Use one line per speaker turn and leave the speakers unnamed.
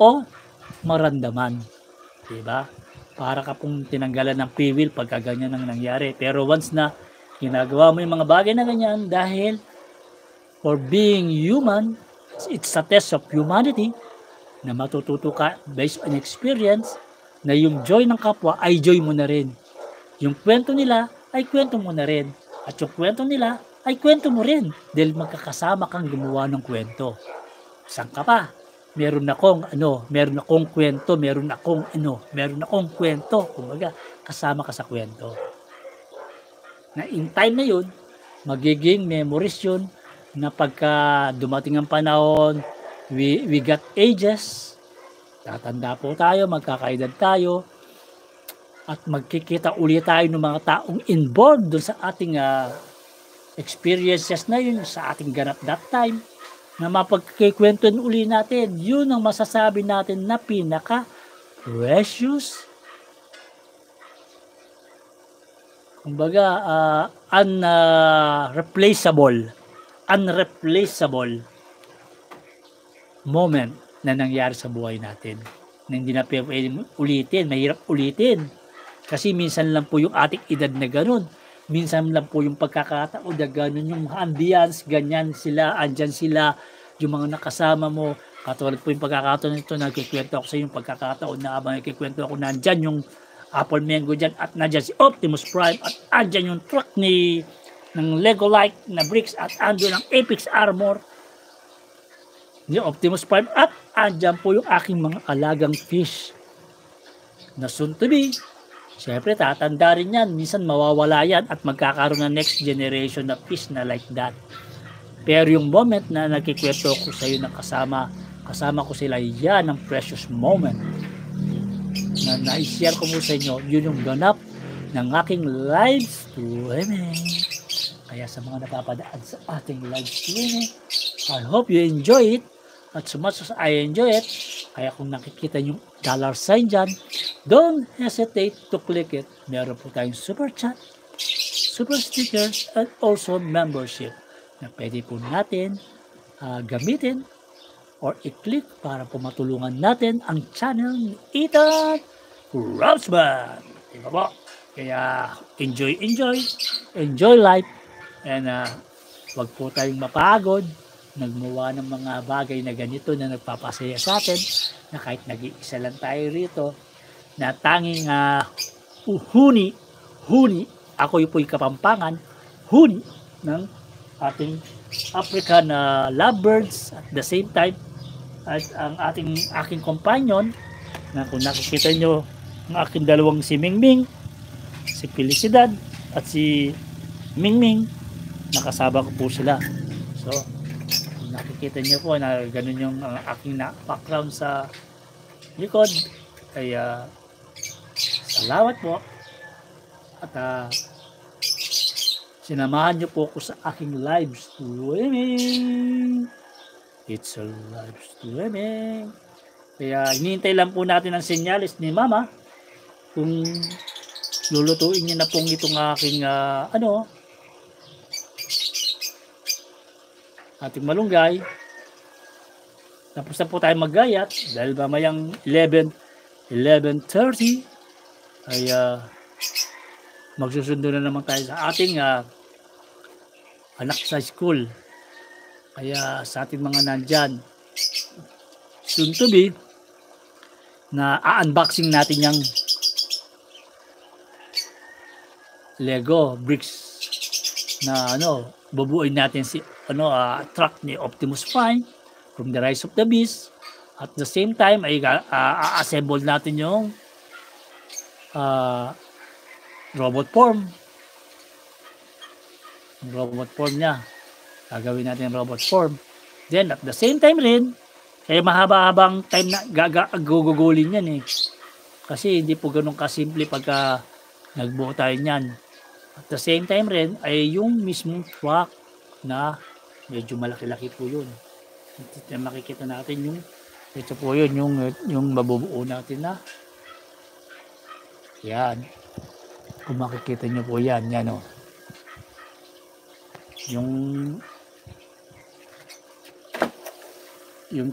o maramdaman. Diba? Para ka pong tinanggalan ng free will pagka ganyan ang nangyari. Pero once na ginagawa mo yung mga bagay na ganyan dahil for being human, it's a test of humanity na matututo ka based on experience na yung joy ng kapwa ay joy mo na rin. Yung kwento nila ay kwento mo na rin. At yung kwento nila ay kwento mo rin dahil magkakasama kang gumawa ng kwento. Saan ka pa? Meron akong kwento, meron akong kwento. Kumbaga, kasama ka sa kwento. Na in time na yun, magiging memories yun na pagka dumating ang panahon, we got ages, tatanda po tayo, magkakaedad tayo, at magkikita ulit tayo ng mga taong involved dun sa ating experiences na yun, sa ating ganap that time, na mapagkikwentuhan uli natin. Yun ang masasabi natin na pinaka precious, kumbaga unreplaceable moment na nangyari sa buhay natin, na hindi na pwedeng ulitin. Mahirap ulitin kasi minsan lang po yung ating edad na ganun, minsan lang po yung pagkakataon na ganun, yung ambience, ganyan sila, andyan sila, yung mga nakasama mo. Katulad po yung pagkakataon nito, nagkikwento ako sa yung pagkakataon na habang nagkikwento ako, nandyan yung Apple Mango dyan, at nandyan si Optimus Prime, at andyan yung truck ng Lego-like na bricks, at andyan ang Apex Armor ni Optimus Prime, at andyan po yung aking mga alagang fish na soon to be. Siyempre, tatanda rin yan. Minsan mawawala yan at magkakaroon ng next generation na fish na like that. Pero yung moment na nagkikwento ko sa iyo na kasama ko sila, yan ang precious moment na na-share ko mo sa inyo. Yun yung ganap ng aking live streaming. Kaya sa mga napapadaan sa ating live streaming, I hope you enjoy it. At so much as I enjoy it, kaya kung nakikita nyo $sign dyan, don't hesitate to click it. Meron po tayong super chat, super stickers, and also membership na pwede po natin gamitin or i-click para po matulungan natin ang channel ni Ethan Robsman. Diba po? Kaya enjoy life, and wag po tayong mapagod nagmuwa ng mga bagay na ganito na nagpapasaya sa atin, na kahit nag-iisa lang tayo rito, na tanging huni, ako yung po'y kapampangan, huni ng ating African lovebirds, at the same time as ang aking companion, na kung nakikita nyo ang aking dalawang si Mingming, si Felicidad at si Mingming, nakasama ko po sila. So nakikita niyo po na ganun yung aking background sa likod. Kaya salamat po, at sinamahan niyo po ako sa aking live streaming. It's a live streaming. Kaya hinihintay lang po natin ang senyales ni Mama kung lulutuin niya na pong itong aking ating malunggay. Tapos na po tayo maggayat dahil mamayang 11:30 ay magsusundo na naman tayo sa ating anak sa school. Kaya sa ating mga nandyan, soon to be, na unboxing natin yung Lego bricks na bubuuin natin si truck ni Optimus Prime from the Rise of the Beast. At the same time ay assemble natin yung robot form niya. Gagawin natin robot form. Then at the same time rin, kaya mahaba-habang time na gugugulin yan kasi hindi po ganun kasimple pagka nagbuo tayo niyan. At the same time rin ay yung mismong truck na medyo malaki-laki po yun. Makikita natin yung ito po yun, yung mabubuo natin na yan. Kung makikita nyo po yan yung